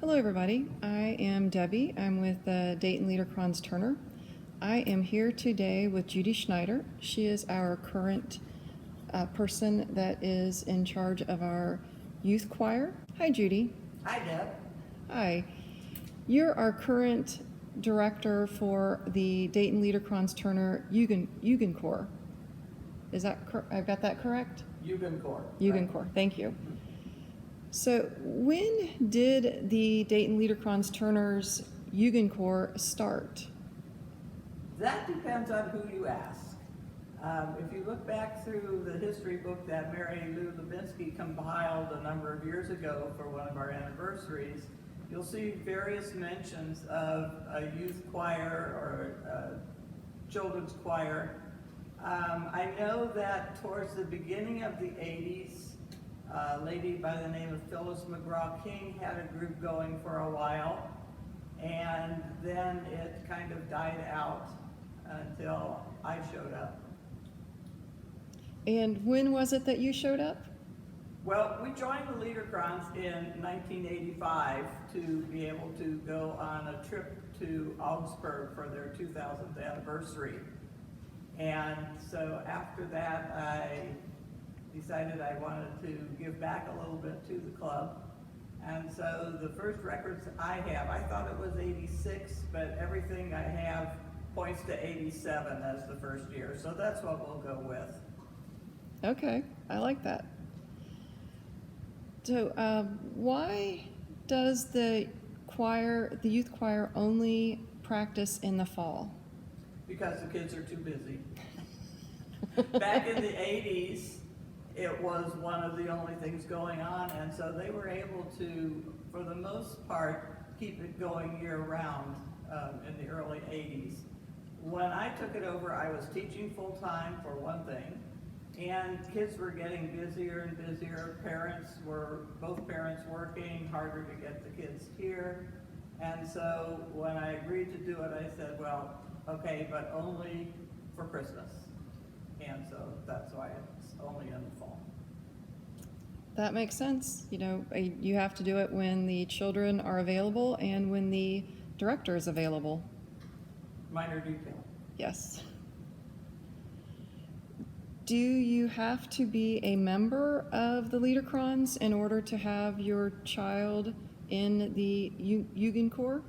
Hello, everybody. I am Debbie. I'm with Dayton Liederkranz Turner. I am here today with Judy Schneider. She is our current person that is in charge of our youth choir. Hi, Judy. Hi, Deb. Hi. You're our current director for the Dayton Liederkranz Turner Jugendchor. Is that I've got that correct? Jugendchor. Jugendchor. Right. Thank you. So, when did the Dayton Liederkranz Turner's Jugendchor start? That depends on who you ask. If you look back through the history book that Mary Lou Levinsky compiled a number of years ago for one of our anniversaries, you'll see various mentions of a youth choir or a children's choir. I know that towards the beginning of the 80s, a lady by the name of Phyllis McGraw-King had a group going for a while, and then it kind of died out until I showed up. And when was it that you showed up? Well, we joined the Liederkranz in 1985 to be able to go on a trip to Augsburg for their 2000th anniversary. And so after that, I decided I wanted to give back a little bit to the club. And so the first records I have, I thought it was 86, but everything I have points to 87 as the first year. So that's what we'll go with. Okay, I like that. So why does the youth choir only practice in the fall? Because the kids are too busy. Back in the 80s, it was one of the only things going on, and so they were able to, for the most part, keep it going year-round in the early 80s. When I took it over, I was teaching full-time, for one thing, and kids were getting busier and busier. Both parents working, harder to get the kids here. And so when I agreed to do it, I said, well, okay, but only for Christmas. And so that's why it's only in the fall. That makes sense. You know, you have to do it when the children are available and when the director is available. Minor detail. Yes. Do you have to be a member of the Liederkranz in order to have your child in the Jugendchor?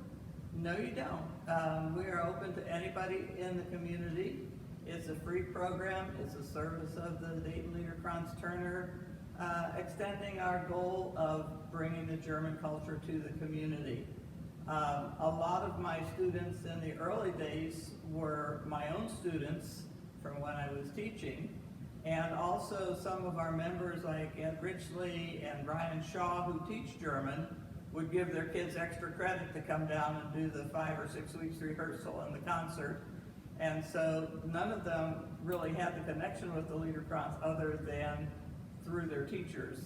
No, you don't. We are open to anybody in the community. It's a free program. It's a service of the Dayton Liederkranz Turner, extending our goal of bringing the German culture to the community. A lot of my students in the early days were my own students from when I was teaching, and also some of our members like Ed Richley and Brian Shaw, who teach German, would give their kids extra credit to come down and do the 5 or 6 weeks rehearsal and the concert. And so none of them really had the connection with the Liederkranz other than through their teachers.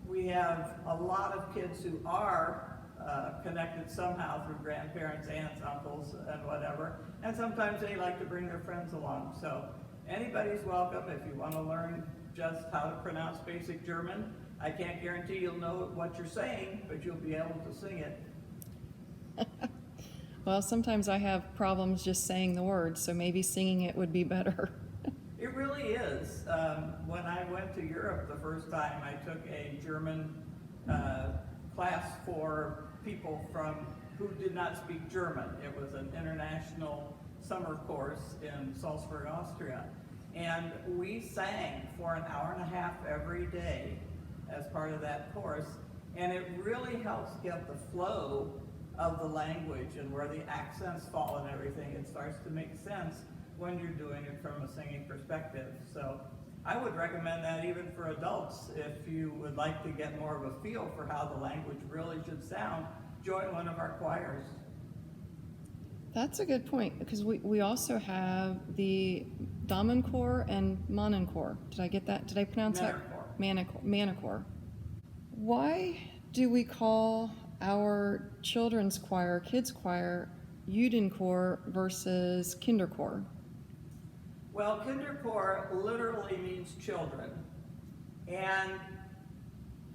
We have a lot of kids who are connected somehow through grandparents, aunts, uncles, and whatever. And sometimes they like to bring their friends along. So anybody's welcome if you want to learn just how to pronounce basic German. I can't guarantee you'll know what you're saying, but you'll be able to sing it. Well, sometimes I have problems just saying the words, so maybe singing it would be better. It really is. When I went to Europe the first time, I took a German class for people who did not speak German. It was an international summer course in Salzburg, Austria. And we sang for an hour and a half every day as part of that course. And it really helps get the flow of the language and where the accents fall and everything. It starts to make sense when you're doing it from a singing perspective. So I would recommend that even for adults. If you would like to get more of a feel for how the language really should sound, join one of our choirs. That's a good point, because we also have the Damenchor and Mannenchor. Did I get that? Did I pronounce that? Mannenchor. Why do we call our children's choir, kids choir, Jugendchor versus Kinderchor? Well, Kinderchor literally means children, and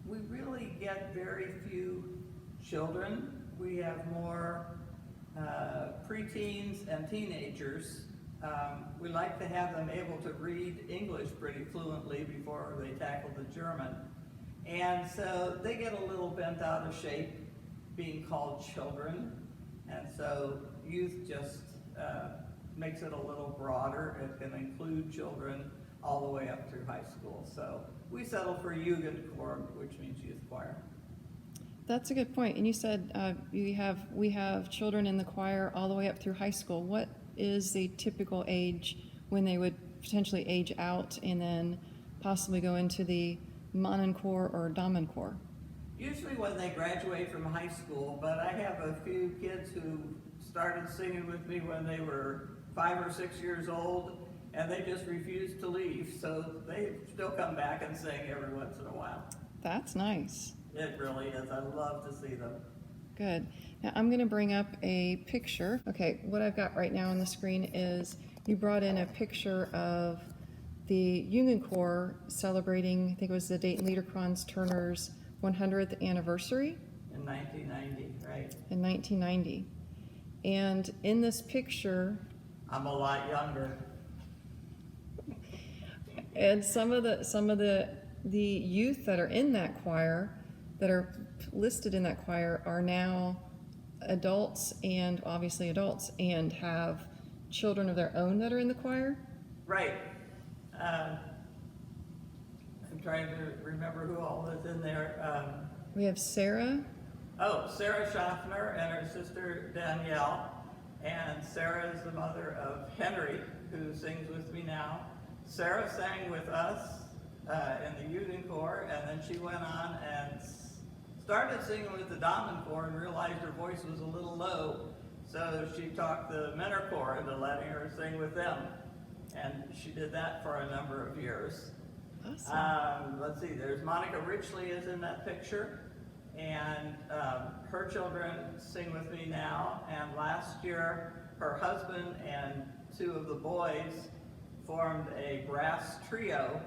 we really get very few children. We have more preteens and teenagers. We like to have them able to read English pretty fluently before they tackle the German. And so they get a little bent out of shape being called children. And so youth just makes it a little broader. It can include children all the way up through high school. So we settle for Jugendchor, which means youth choir. That's a good point. And you said we have children in the choir all the way up through high school. What is the typical age when they would potentially age out and then possibly go into the Moninchor or Damenchor? Usually when they graduate from high school, but I have a few kids who started singing with me when they were 5 or 6 years old, and they just refused to leave, so they still come back and sing every once in a while. That's nice. It really is. I love to see them. Good. Now I'm going to bring up a picture. Okay, what I've got right now on the screen is you brought in a picture of the Jugendchor celebrating, I think it was the Dayton Liederkranz Turner's 100th anniversary. In 1990, right? In 1990. And in this picture, I'm a lot younger. and some of the youth that are in that choir, that are listed in that choir, are now adults and obviously adults and have children of their own that are in the choir. Right. I'm trying to remember who all is in there. We have Sarah. Sarah Schaffner and her sister Danielle. And Sarah is the mother of Henry, who sings with me now. Sarah sang with us in the Jugendchor, and then she went on and started singing with the Damenchor and realized her voice was a little low. So she talked the Menorchor into letting her sing with them. And she did that for a number of years. Awesome. Let's see, there's Monica Richley is in that picture. And her children sing with me now. And last year, her husband and 2 of the boys formed a brass trio,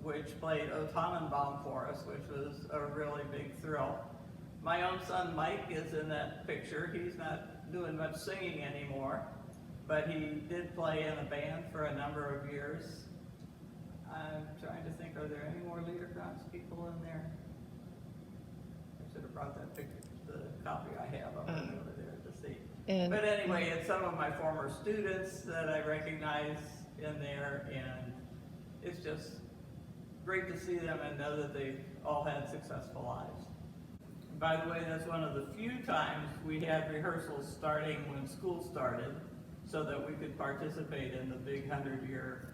which played O Tannenbaum for us, which was a really big thrill. My own son Mike is in that picture. He's not doing much singing anymore, but he did play in a band for a number of years. I'm trying to think, are there any more Liederkranz people in there? I should have brought that picture, the copy I have of it over there to see. But anyway, it's some of my former students that I recognize in there, and it's just great to see them and know that they've all had successful lives. By the way, that's one of the few times we had rehearsals starting when school started so that we could participate in the big 100-year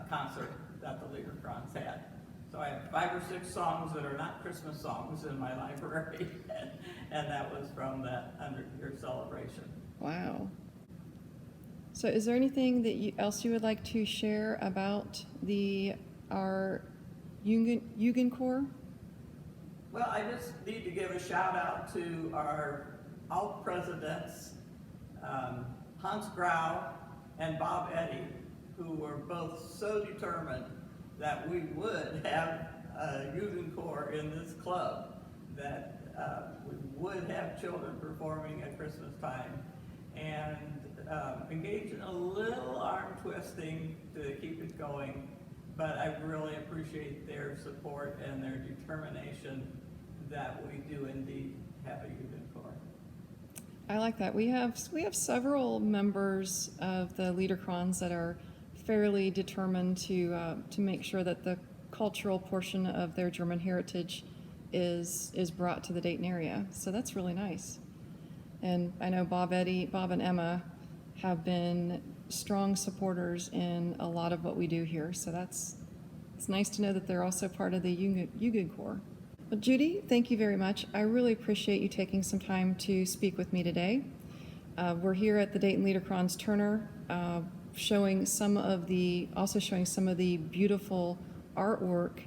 concert that the Liederkranz had. So I have 5 or 6 songs that are not Christmas songs in my library, and that was from that 100-year celebration. Wow. So is there anything that else you would like to share about our Jugendchor? Well, I just need to give a shout out to our alt presidents, Hans Grau and Bob Eddy, who were both so determined that we would have a Jugendchor in this club, that we would have children performing at Christmas time, and engage in a little arm twisting to keep it going. But I really appreciate their support and their determination that we do indeed have a Jugendchor. I like that. We have several members of the Liederkranz that are fairly determined to make sure that the cultural portion of their German heritage is brought to the Dayton area. So that's really nice. And I know Bob and Emma have been strong supporters in a lot of what we do here. So it's nice to know that they're also part of the Jugendchor. Well, Judy, thank you very much. I really appreciate you taking some time to speak with me today. We're here at the Dayton Liederkranz Turner, showing some of the beautiful artwork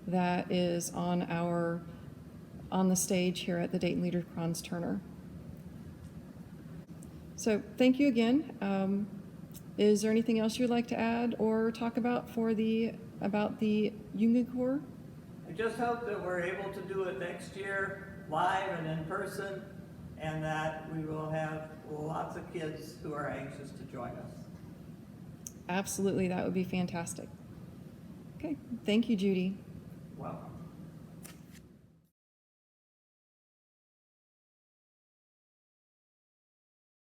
that is on the stage here at the Dayton Liederkranz Turner. So thank you again. Is there anything else you'd like to add or talk about about the Jugendchor? I just hope that we're able to do it next year live and in person, and that we will have lots of kids who are anxious to join us. Absolutely, that would be fantastic. Okay, thank you, Judy.